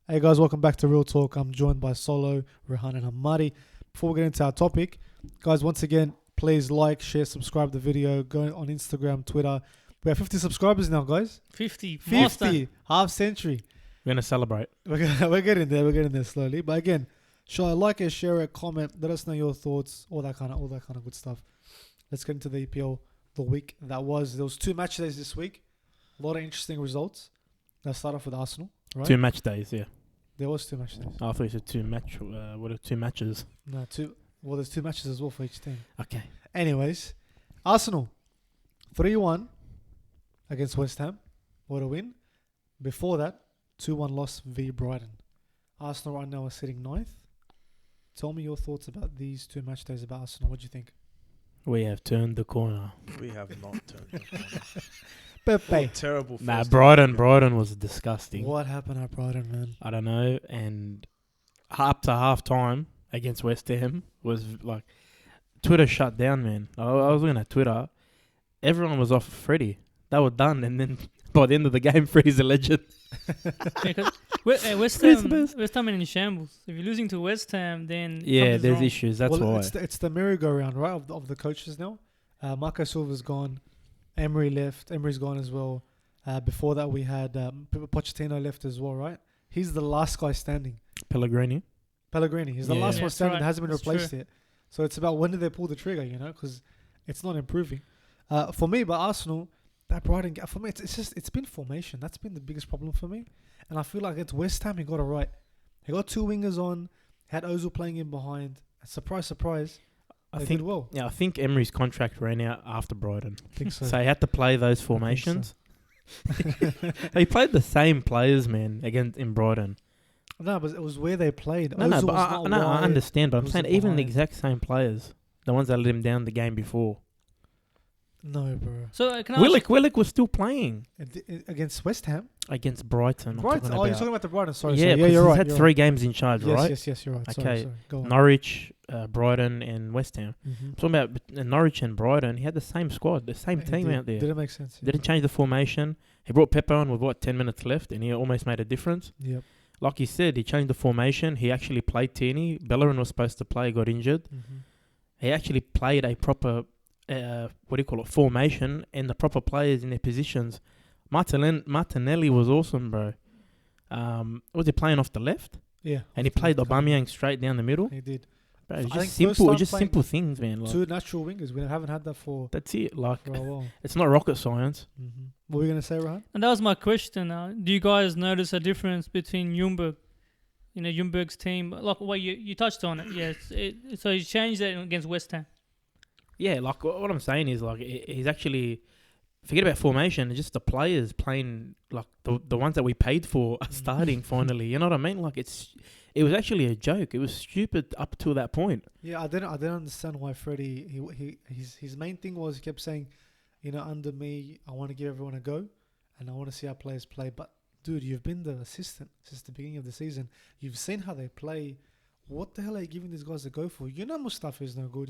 Hey guys, welcome back to Real Talk. I'm joined by Solo, Rehan and Hamadi. Before we get into our topic, guys, once again, please like, share, subscribe the video. Go on Instagram, Twitter. We have 50 subscribers now, guys. 50. 50. Half century. We're going to celebrate. We're getting there. We're getting there slowly. But again, like it, share it, comment. Let us know your thoughts. All that kind of good stuff. Let's get into the EPL. The week that was. There was 2 match days this week. A lot of interesting results. Let's start off with Arsenal. Right? 2 match days, yeah. There was 2 match days. I thought you said 2 match. What are 2 matches? No, 2. Well, there's 2 matches as well for each team. Okay. Anyways, Arsenal 3-1 against West Ham. What a win. Before that, 2-1 loss v Brighton. Arsenal right now are sitting 9th. Tell me your thoughts about these 2 match days about Arsenal. What do you think? We have turned the corner. We have not turned the corner. Pepe. Terrible. Nah, Brighton was disgusting. What happened at Brighton, man? I don't know. And up to half time against West Ham was like Twitter shut down, man. I was looking at Twitter. Everyone was off Freddie. They were done, and then by the end of the game, Freddie's a legend. West Ham are in shambles. If you're losing to West Ham, then Yeah, there's wrong. issues. That's why. It's the merry-go-round, right, of the coaches now. Marco Silva's gone. Emery left. Emery's gone as well. Before that, we had Pochettino left as well, right? He's the last guy standing. Pellegrini. He's the Yeah. last Yeah, one that's standing right. that hasn't been That's replaced true. yet. So it's about when do they pull the trigger, because it's not improving. For me, but Arsenal, that Brighton, for me, it's been formation. That's been the biggest problem for me. And I feel like it's West Ham, he got it right. He got 2 wingers on, had Ozil playing in behind. Surprise, surprise. I They think. did well. Yeah, I think Emery's contract ran out after Brighton, I think so. so he had to play those formations. He played the same players, man, in Brighton. No, but it was where they played. No, Ozil but was not I wide. understand. But I'm Ozil saying even the behind. exact same players, the ones that let him down the game before. No, bro. So can I ask Willock was still playing Against West Ham? against Brighton. Brighton? Oh, you're talking about the Brighton. Sorry, yeah, sorry. you're You're he's right. had you're 3 right. games in charge, right? Yes, you're right. Okay. Sorry. Go on. Norwich, Brighton, and West Ham. Mhm. Talking about Norwich and Brighton, he had the same squad, the same It team did- out there. Didn't make sense. Didn't change the formation. He brought Pepe on with 10 minutes left, and he almost made a difference. Yep. Like you said, he changed the formation. He actually played Tierney. Bellerin was supposed to play, got injured. Mhm. He actually played a proper, formation, and the proper players in their positions. Martinelli was awesome, bro. Was he playing off the left? Yeah. And he played Aubameyang straight down the middle. He did. Bro, it's I just think first simple. time It's just playing simple things, man. Like, 2 natural wingers. We haven't had that for that's it. Like, a while. it's not rocket science. Mhm. What were you going to say, Rahan? And that was my question. Do you guys notice a difference between Ljungberg, Ljungberg's team? Like, well, you touched on it. Yes. So he changed that against West Ham. Yeah, like what I'm saying is like he's actually forget about formation. Just the players playing like the ones that we paid for are starting finally. You know what I mean? Like it was actually a joke. It was stupid up to that point. Yeah, I didn't understand why Freddie. His main thing was he kept saying, under me, I want to give everyone a go, and I want to see how players play. But dude, you've been the assistant since the beginning of the season. You've seen how they play. What the hell are you giving these guys a go for? Mustafa is no good.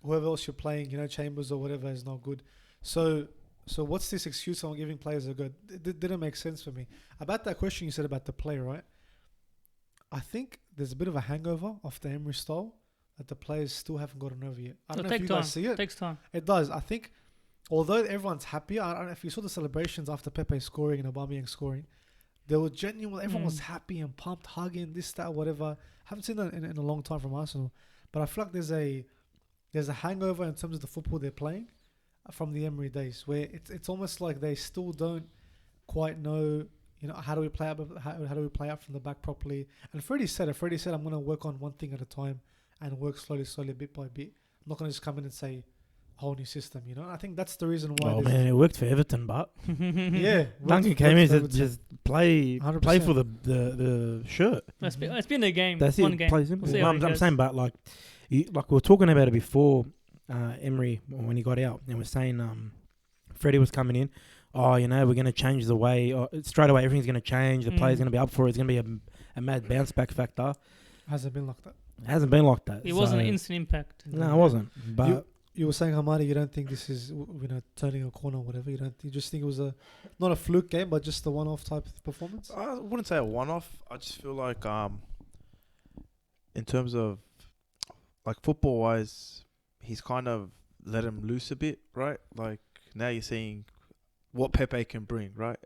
Whoever else you're playing, Chambers or whatever is not good. So what's this excuse on giving players a go? It didn't make sense for me. About that question you said about the play, right? I think there's a bit of a hangover of the Emery style that the players still haven't gotten over yet. I don't know if you guys see it. Takes time. It does. I think, although everyone's happy, I don't know if you saw the celebrations after Pepe scoring and Aubameyang scoring, they were genuine. Everyone was happy and pumped, hugging, this, that, whatever. Haven't seen that in a long time from Arsenal. But I feel like there's a hangover in terms of the football they're playing from the Emery days, where it's almost like they still don't quite know, how do we play out? How do we play out from the back properly? And Freddie said, I'm going to work on one thing at a time and work slowly, bit by bit. I'm not going to just come in and say a whole new system. I think that's the reason why. Oh man, it worked for Everton, but Yeah, Duncan came in and just play 100%. for the shirt. It's been a game. That's one it. game. Play simple. We'll see how I'm it goes. saying, but like we were talking about it before Emery when he got out, and we're saying Freddie was coming in. Oh, we're going to change the way. Straight away, everything's going to change. The player's going to be up for it. It's going to be a mad bounce back factor. Hasn't been like that. It hasn't been like that. It wasn't an instant impact. No, it wasn't. But you were saying, Hamadi, you don't think this is turning a corner or whatever. You just think it was not a fluke game, but just a one-off type of performance. I wouldn't say a one-off. I just feel like in terms of like football-wise, he's kind of let him loose a bit, right? Like now you're seeing what Pepe can bring, right?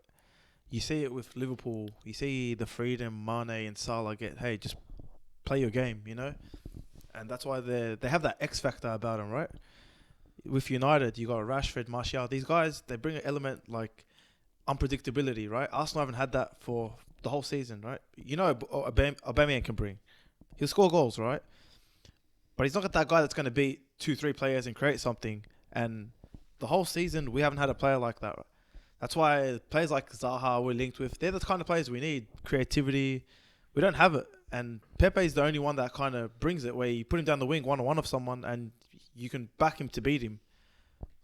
You see it with Liverpool. You see the freedom Mane and Salah get. Hey, just play your game, and that's why they have that X factor about them, right? With United, you got Rashford, Martial. These guys, they bring an element like unpredictability, right? Arsenal haven't had that for the whole season, right? Aubameyang can bring. He'll score goals, right? But he's not that guy that's going to beat 2-3 players and create something. And the whole season, we haven't had a player like that. Right? That's why players like Zaha we're linked with. They're the kind of players we need. Creativity. We don't have it. And Pepe's the only one that kind of brings it, where you put him down the wing one-on-one of someone and you can back him to beat him.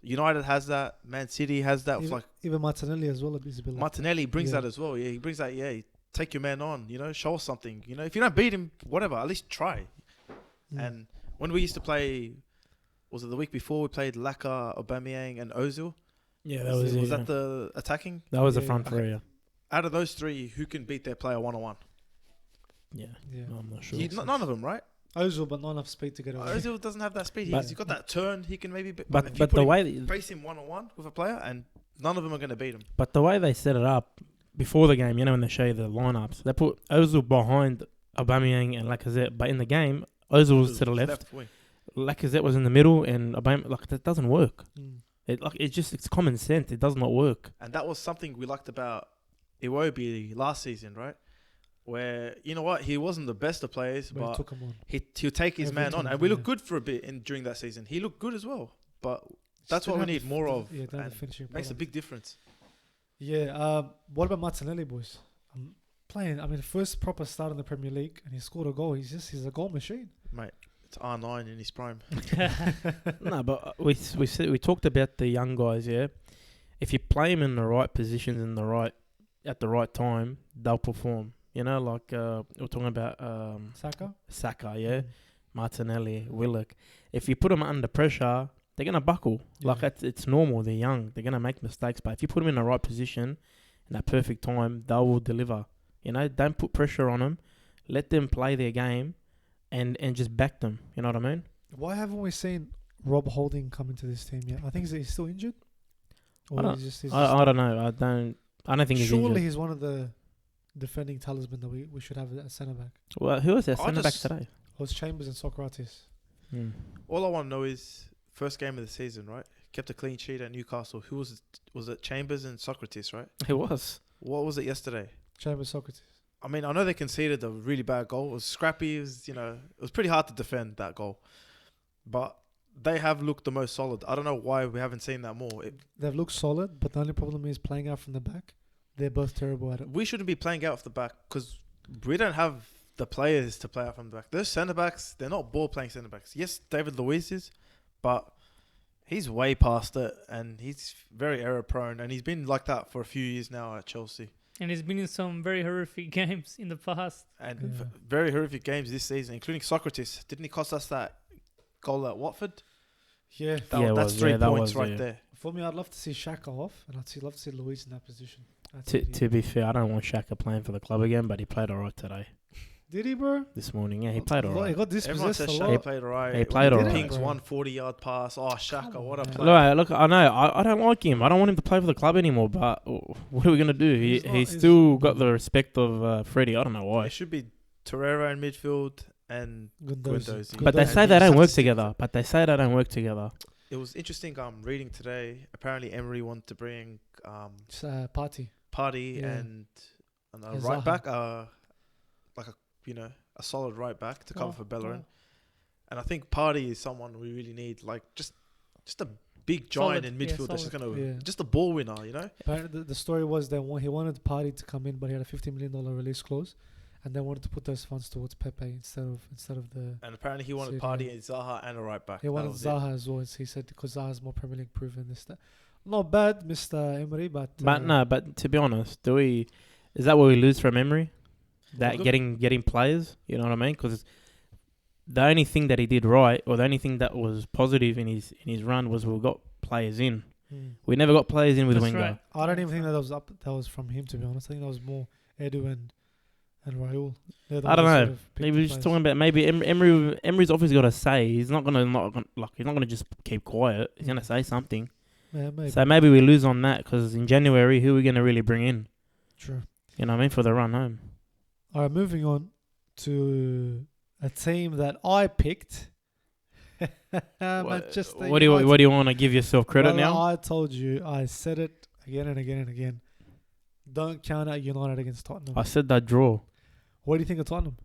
United has that. Man City has that. Even Martinelli as well. Is a bit Martinelli brings that as well. Yeah, he brings that. Yeah, take your man on. Show us something. If you don't beat him, whatever. At least try. And when we used to play, was it the week before we played Laka, Aubameyang, and Ozil? Yeah, that was it. Was that the attacking? That was the front three. Yeah. Out of those three, who can beat their player one-on-one? Yeah. No, I'm not sure. None of them, right? Ozil, but not enough speed to get away. Ozil doesn't have that speed. He's got that turn. He can maybe. But if you the way face him one-on-one with a player, and none of them are going to beat him. But the way they set it up before the game, when they show you the lineups, they put Ozil behind Aubameyang and Lacazette. But in the game, Ozil was to the left. Lacazette was in the middle, and Aubameyang, that doesn't work. It's common sense. It does not work. And that was something we liked about Iwobi last season, right? Where he wasn't the best of players, but he'll take his man on, and we looked good for a bit during that season. He looked good as well, but that's what we need more of. Yeah, makes a big difference. Yeah. What about Martinelli, boys? First proper start in the Premier League, and he scored a goal. He's a goal machine, mate. It's R9 in his prime. No, but we talked about the young guys. Yeah, if you play them in the right positions at the right time, they'll perform. We're talking about Saka, yeah, Martinelli, Willock. If you put them under pressure, they're gonna buckle. Yeah. It's normal. They're young. They're gonna make mistakes. But if you put them in the right position, in that perfect time, they will deliver. Don't put pressure on them. Let them play their game, and just back them. You know what I mean? Why haven't we seen Rob Holding come into this team yet? I think he's still injured. I don't know. I don't think he's injured. Surely he's one of the defending talisman that we should have at centre back. Well, who was their centre back today? It was Chambers and Socrates. All I want to know is first game of the season, right? Kept a clean sheet at Newcastle. Who was it? Was it Chambers and Socrates, right? It was. What was it yesterday? Chambers, Socrates. I know they conceded a really bad goal. It was scrappy. It was, it was pretty hard to defend that goal. But they have looked the most solid. I don't know why we haven't seen that more. They've looked solid, but the only problem is playing out from the back. They're both terrible at it. We shouldn't be playing out off the back because we don't have the players to play out from the back. Those centre-backs, they're not ball-playing centre-backs. Yes, David Luiz is, but he's way past it and he's very error-prone and he's been like that for a few years now at Chelsea. And he's been in some very horrific games in the past. And very horrific games this season, including Socrates. Didn't he cost us that goal at Watford? Yeah. That's 3 points right there. For me, I'd love to see Xhaka off and I'd love to see Luiz in that position. To be fair, I don't want Xhaka playing for the club again, but he played alright today. Did he, bro? This morning, yeah, he played alright. He got dispossessed a lot. He played alright. He played alright. Pings 140-yard pass. Oh, Xhaka, what a player. Look, I know. I don't like him. I don't want him to play for the club anymore, but what are we going to do? He's still got the respect of Freddie. I don't know why. It should be Torreira in midfield and Guendouzi. But they say they don't work together. It was interesting reading today. Apparently, Emery wanted to bring Party and a right back, like a solid right back to cover for Bellerin. And I think Party is someone we really need, like just a big giant in midfield that's just gonna just a ball winner, Apparently, the story was that he wanted Party to come in, but he had a $50 million release clause, and they wanted to put those funds towards Pepe instead of the. And apparently, he wanted Party and Zaha and a right back. He wanted Zaha as well. He said because Zaha's more Premier League proven this. Not bad, Mr. Emery, but but to be honest, is that what we lose from Emery? That getting players, you know what I mean? Because the only thing that he did right, or the only thing that was positive in his run, was we got players in. We never got players in with That's Wenger. right. I don't even think that was from him, to be honest. I think that was more Edu and Raul. They're the I don't ones know. sort of picked Maybe the we're just players. talking about maybe Emery's obviously got to say he's not gonna he's not gonna just keep quiet. He's gonna say something. Yeah, maybe. So maybe we lose on that because in January, who are we gonna really bring in? True. You know what I mean, for the run home. All right, moving on to a team that I picked. Manchester What do you United. want to give yourself credit Well, now? I told you. I said it again and again and again. Don't count out United against Tottenham. I said that draw. What do you think of Tottenham?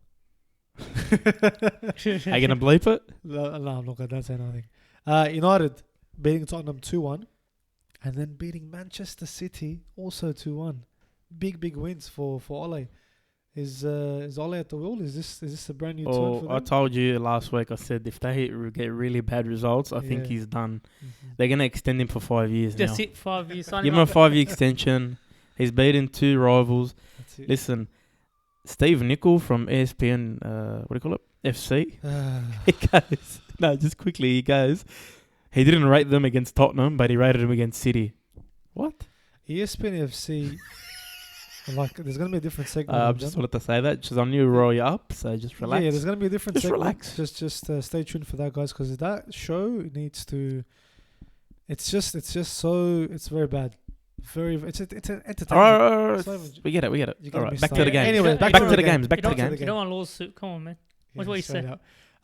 Are you gonna bleep it? No, I'm not going to say nothing. United beating Tottenham 2-1 and then beating Manchester City also 2-1. Big wins for Ole. Is Ole at the wheel? Is this a brand new turn for them? I told you last week. I said if they get really bad results, I think Yeah. he's done. Mhm. They're gonna extend him for 5 years now. Just hit 5 years. sign Give him him a up. 5-year extension. He's beaten 2 rivals. That's it. Listen, Steve Nicol from ESPN, what do you call it? FC. Ah, He goes, no, just quickly, he goes, he didn't rate them against Tottenham, but he rated them against City. What? ESPN FC. Like, there's going to be a different segment. I of just them. wanted to say that because I knew you roll you up, so just relax. Yeah, there's going to be a different Just segment. relax. Just stay tuned for that, guys, because that show needs to. It's just so it's very bad. It's an entertainment. All right, It's not even- we get it. You're All gonna right, miss back to that. the game. Anyway, back back to to the the games. Back You to the don't, games. you don't want a lawsuit. Come on, man. What you straight say?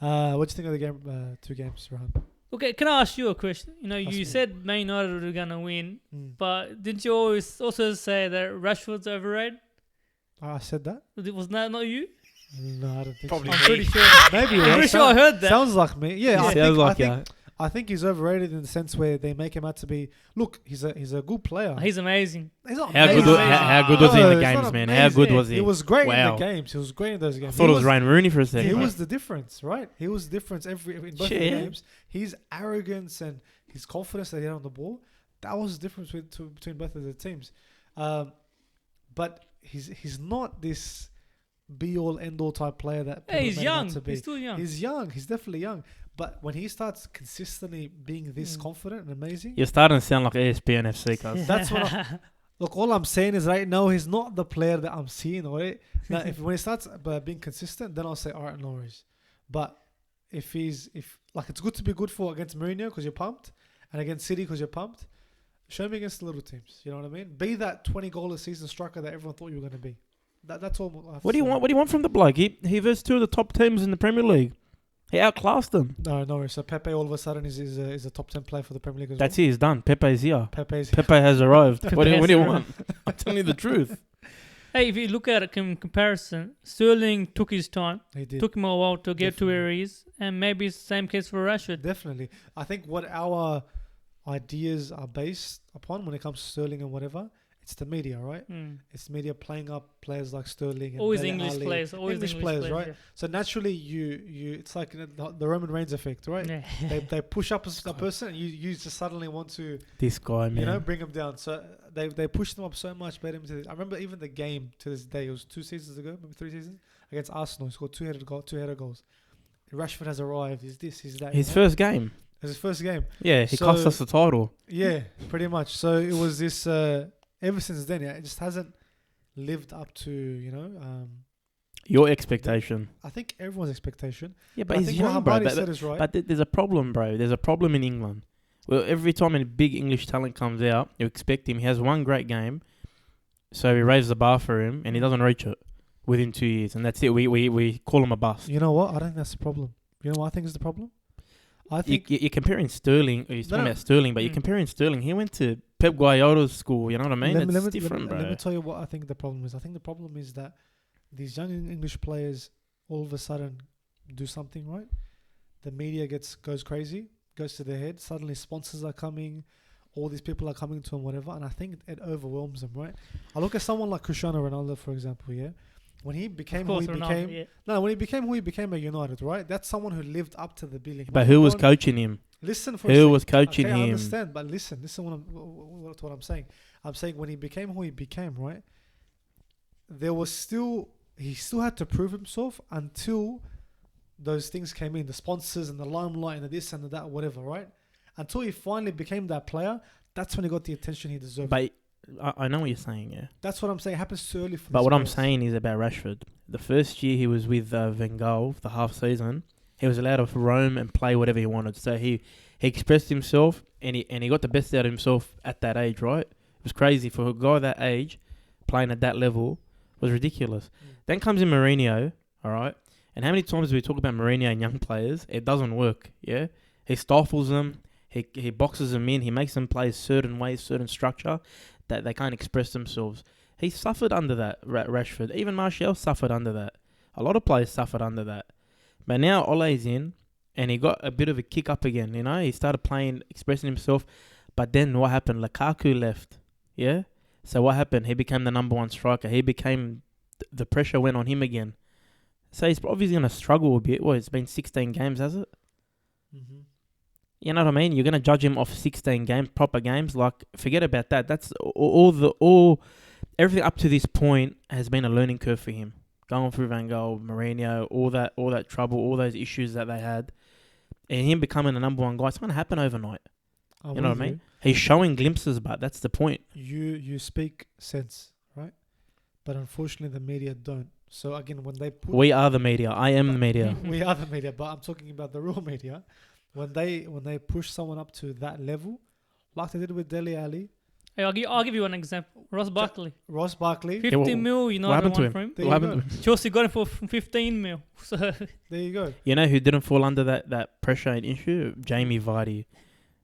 out. What do you think of the game? 2 games, Rahan? Okay, can I ask you a question? You know, Ask you me. said Man United were gonna win, Mm. but didn't you always also say that Rashford's overrated? I said that. Was that not you? No, I don't think Probably so. I'm pretty sure. Maybe. I'm yeah, pretty sure I heard that. Sounds like me. Yeah, I think he's overrated in the sense where they make him out to be. Look, he's a good player. He's amazing. He's not How good, amazing. how good was he in the No, it's games, not man? How good amazing. was he? He was great in Wow. the games. He was great in those I games. thought it was Ryan Rooney for a second. He was the difference, right? He was the difference in both the Yeah. games. His arrogance and his confidence that he had on the ball, that was the difference between both of the teams. But he's not this be all end all type player that Hey, he's people made him out young. to be. He's still young. He's young. He's definitely young. But when he starts consistently being this confident and amazing, You're starting to sound like ESPN FC, cuz. that's what look, all I'm saying is right now he's not the player that I'm seeing. Right now, when he starts being consistent, then I'll say, all right, no worries. But if it's good to be good for against Mourinho because you're pumped, and against City because you're pumped, show me against the little teams. You know what I mean? Be that 20-goal a season striker that everyone thought you were going to be. That's all. I have What to do you say. want? What do you want from the bloke? He versed 2 of the top teams in the Premier League. He outclassed them. No worries. So Pepe all of a sudden is a top 10 player for the Premier League as That's well. it. He's done. Pepe's here. Pepe's Pepe has arrived. what do has you arrived. want? I'm telling you the truth. Hey, if you look at it in comparison, Sterling took his time. he did. Took him a while to get to Definitely. where he is, and maybe it's the same case for Rashford. Definitely. I think what our ideas are based upon when it comes to Sterling and whatever, it's the media, right? Mm. It's media playing up players like Sterling and Always Dele English Alli. players. Always English players, right? So naturally, you it's like the Roman Reigns effect, right? Yeah. They push up a person, and you just suddenly want to This guy, man. you know bring them down. So they pushed them up so much, made him to. I remember even the game to this day. It was 2 seasons ago, maybe 3 seasons against Arsenal. He scored 2 header goals. Rashford has arrived. He's this. He's that. His you know? first game. It was his first game. Yeah, he So- cost us the title. Yeah, pretty much. So it was this. Ever since then, yeah, it just hasn't lived up to Your expectation. I think everyone's expectation. Yeah, But but I he's think what young, bro. Hamadi But, said is right. but there's a problem, bro. There's a problem in England. Well, every time a big English talent comes out, you expect him. He has one great game, so we raise the bar for him, and he doesn't reach it within 2 years, and that's it. We call him a bust. You know what? I don't think that's the problem. You know what I think is the problem? I think You're comparing Sterling. Or you're talking No. about Sterling, but you're Mm. comparing Sterling. He went to Pep Guardiola's school. You know what I mean? It's different, let me bro. tell you what I think the problem is. I think the problem is that these young English players all of a sudden do something right. The media goes crazy, goes to their head. Suddenly sponsors are coming, all these people are coming to them, whatever. And I think it overwhelms them, right? I look at someone like Cristiano Ronaldo, for example. Yeah, when he became who he became. yeah. No, when he became who he became at United, right? That's someone who lived up to the billing. But who was coaching him? Listen for a Who second. was coaching Okay, I him? understand, but listen what I'm saying. I'm saying when he became who he became, right? He still had to prove himself until those things came in, the sponsors and the limelight and the this and the that, whatever, right? Until he finally became that player, that's when he got the attention he deserved. But I know what you're saying, yeah. That's what I'm saying. It happens too early for But these what I'm players. saying is about Rashford. The first year he was with Van Gaal, the half season, he was allowed to roam and play whatever he wanted. So he expressed himself and he got the best out of himself at that age, right? It was crazy for a guy that age playing at that level was ridiculous. Then comes in Mourinho, all right? And how many times do we talk about Mourinho and young players? It doesn't work, yeah? He stifles them. He boxes them in. He makes them play certain ways, certain structure that they can't express themselves. He suffered under that, Rashford. Even Martial suffered under that. A lot of players suffered under that. But now Ole's in, and he got a bit of a kick up again, you know? He started playing, expressing himself. But then what happened? Lukaku left, yeah? So what happened? He became the number one striker. He became... The pressure went on him again. So he's obviously going to struggle a bit. Well, it's been 16 games, has it? Mm-hmm. You know what I mean? You're going to judge him off 16 games, proper games. Like, forget about that. That's everything up to this point has been a learning curve for him. Going through Van Gaal, Mourinho, all that trouble, all those issues that they had, and him becoming the number one guy. It's going to happen overnight. You know what I mean? He's showing glimpses, but that's the point. You speak sense, right? But unfortunately, the media don't. So again, when they put We are the media. I am the media. we are the media, but I'm talking about the real media. When they push someone up to that level, like they did with Dele Alli, Hey, I'll give you an example. Ross Barkley, Ross Barkley. 50 mil. You know what what happened to him? for him. There What you happened go. to him? Chelsea got him for 15 mil. So There you go. You know who didn't fall under that pressure and issue? Jamie Vardy.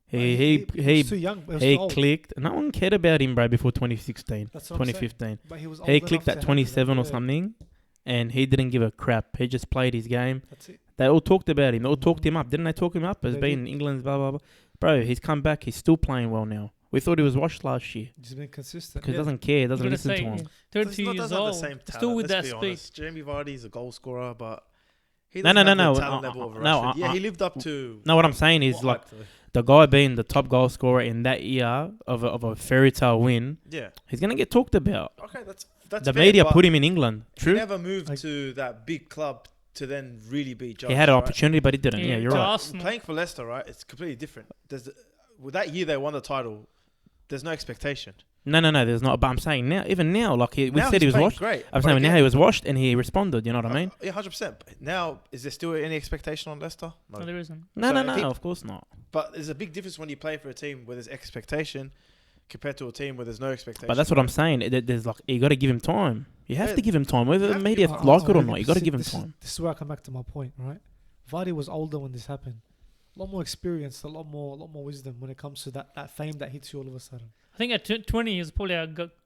He was too young. But He he was old. clicked. No one cared about him, bro, before 2016, That's what I'm saying. 2015. But he was old He enough clicked to at handle 27 that. or Yeah, something, and he didn't give a crap. He just played his game. That's it. They all talked about him. They all talked him up. Didn't they talk him up? As They being did. England's blah, blah, blah. Bro, he's come back. He's still playing well now. We thought he was washed last year He's been consistent. because Yeah. he doesn't care. He doesn't I'm gonna listen say, to him. 32 He years doesn't have old, the same talent, still with that let's be speed. honest. Jamie Vardy's a goal scorer, but he No, doesn't no, have no, the no. talent level of No, Rashford. Yeah, he lived up to... No, what I'm saying is, what like, hype the guy being the top goal scorer in that year of a fairy tale win, Yeah. he's going to get talked about. Okay, that's The fair, media but put him in England. He True. never moved Like- to that big club to then really be judged. He had an right? opportunity, but he didn't. Yeah, you're to right. Arsenal. Playing for Leicester, right? It's completely different. With that year they won the title, there's no expectation. No, there's not. But I'm saying now, even now, like we Now said, he he's was playing washed. Great. I'm but saying now again, he was washed and he responded. You know what I mean? Yeah, 100%. Now, is there still any expectation on Leicester? No, there isn't. No, So no, I think- of course not. But there's a big difference when you play for a team where there's expectation compared to a team where there's no expectation. But that's what I'm saying. There's like you got to give him time. You have Yeah, to give him time, whether you the have to media give him like time. it or not. You got to See, give him this is- time. This is where I come back to my point, right? Vardy was older when this happened. A lot more experience, a lot more wisdom when it comes to that fame that hits you all of a sudden. I think at 20 he's probably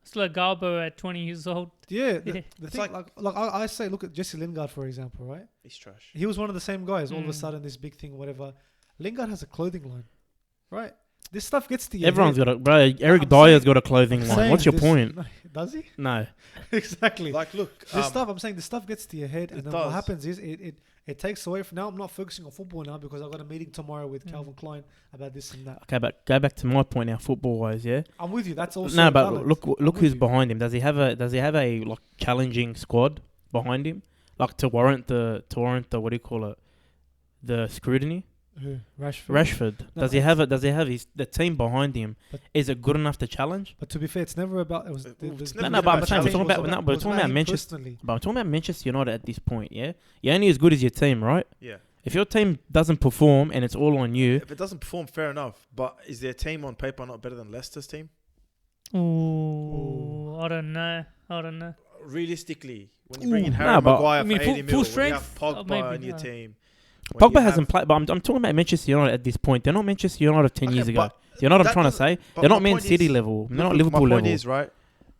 still a Garbo at 20 years old. Yeah, Yeah. the It's thing, like I say, look at Jesse Lingard for example, right? He's trash. He was one of the same guys. All of a Mm. sudden, this big thing, whatever. Lingard has a clothing line, right? This stuff gets to you. Everyone's got a bro. Eric I'm Dyer's saying- got a clothing line. What's your point? Does he? No. Exactly. Like, look, This stuff, I'm saying, this stuff gets to your head, and It then what does. happens is it takes away from. Now I'm not focusing on football now because I've got a meeting tomorrow with Mm. Calvin Klein about this and that. Okay, but go back to my point now, football wise, yeah. I'm with you. That's also No, but valid. look I'm with who's you. behind him. Does he have a like challenging squad behind him, like to warrant the what do you call it, the scrutiny? Who? Rashford. Rashford. No, Does he have it? Does he have the team behind him? But- Is it good enough to challenge? But to be fair, it's never about. It was. It's No, never no, been but I'm about saying we're challenge. talking about It was no, but we're talking about Manchester. Personally. But I'm talking about Manchester United at this point. Yeah, you're only as good as your team, right? Yeah. If your team doesn't perform and it's all on you, If it doesn't perform, fair enough. But is their team on paper not better than Leicester's team? Ooh, I don't know. Realistically, when you bring in Ooh. Harry Nah, but- Maguire I mean, for full- 80 mil, full when you strength, have Pogba maybe, in your no. team... when you Pogba hasn't have- played. But I'm talking about Manchester United at this point. They're not Manchester United 10 Okay, years ago. but You know what I'm that trying to doesn't- say? but They're not my Man point City is- level. They're Look, not Liverpool my level. point is, right,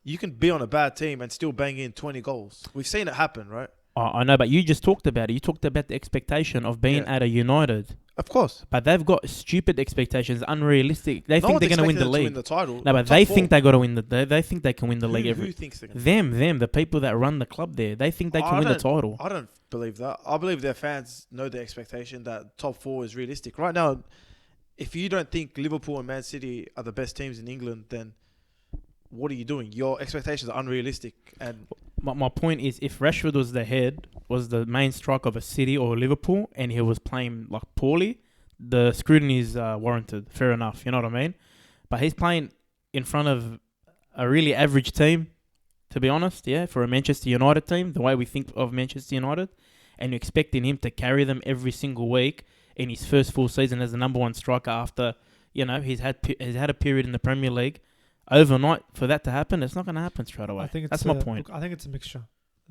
you can be on a bad team and still bang in 20 goals. We've seen it happen, right? I know, but you just talked about it. You talked about the expectation of being Yeah. at a United. Of course. But they've got stupid expectations, unrealistic. They No think one's they're going to win expecting the them to league. win the title. No, but Top they four. think they got to win the. They think they can win the league Who every. thinks they can? Them, the people that run the club there. They think they can I win the don't- title. I don't believe that. I believe their fans know the expectation that top four is realistic. Right now, if you don't think Liverpool and Man City are the best teams in England, then what are you doing? Your expectations are unrealistic. And my point is, if Rashford was the main striker of a City or Liverpool, and he was playing like poorly, the scrutiny is warranted. Fair enough, you know what I mean? But he's playing in front of a really average team, to be honest. Yeah, for a Manchester United team, the way we think of Manchester United, and you're expecting him to carry them every single week in his first full season as the number one striker after, he's had a period in the Premier League. Overnight, for that to happen, it's not going to happen straight away. That's my point. Look, I think it's a mixture.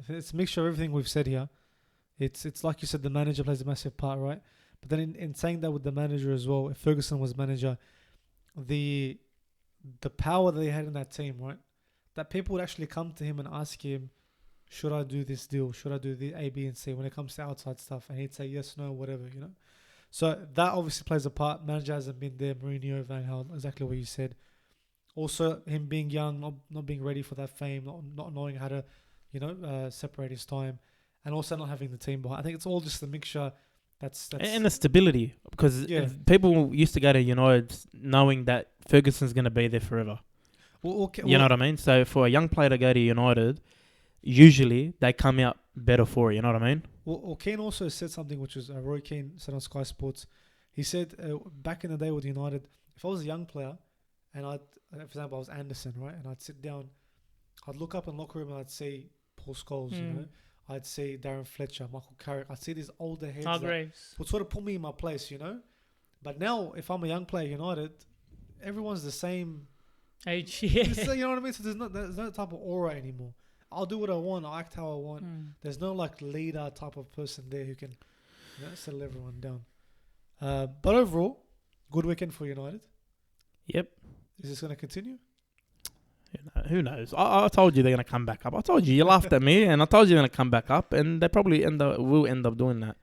It's a mixture of everything we've said here. It's like you said, the manager plays a massive part, right? But then in saying that with the manager as well, if Ferguson was manager, the power that he had in that team, right? That people would actually come to him and ask him, should I do this deal? Should I do the A, B, and C when it comes to outside stuff? And he'd say yes, no, whatever, So that obviously plays a part. Manager hasn't been there. Mourinho, Van Gaal, exactly what you said. Also, him being young, not being ready for that fame, not knowing how to, separate his time, and also not having the team behind. I think it's all just a mixture. That's and the stability, because people used to go to United knowing that Ferguson's going to be there forever. You know what I mean? So for a young player to go to United, usually they come out better for it. You know what I mean? Well, Keane also said something which was Roy Keane said on Sky Sports. He said back in the day with United, if I was a young player and for example, I was Anderson, right? And I'd sit down, I'd look up in the locker room and I'd see Paul Scholes, I'd see Darren Fletcher, Michael Carrick. I'd see these older heads that would sort of put me in my place, But now, if I'm a young player at United, everyone's the same age. You know what I mean? So there's no type of aura anymore. I'll do what I want. I'll act how I want. There's no like leader type of person there who can settle everyone down. But overall, good weekend for United. Yep. Is this going to continue? Who knows? I told you they're going to come back up. I told you laughed at me, and I told you they're going to come back up, and they probably will end up doing that.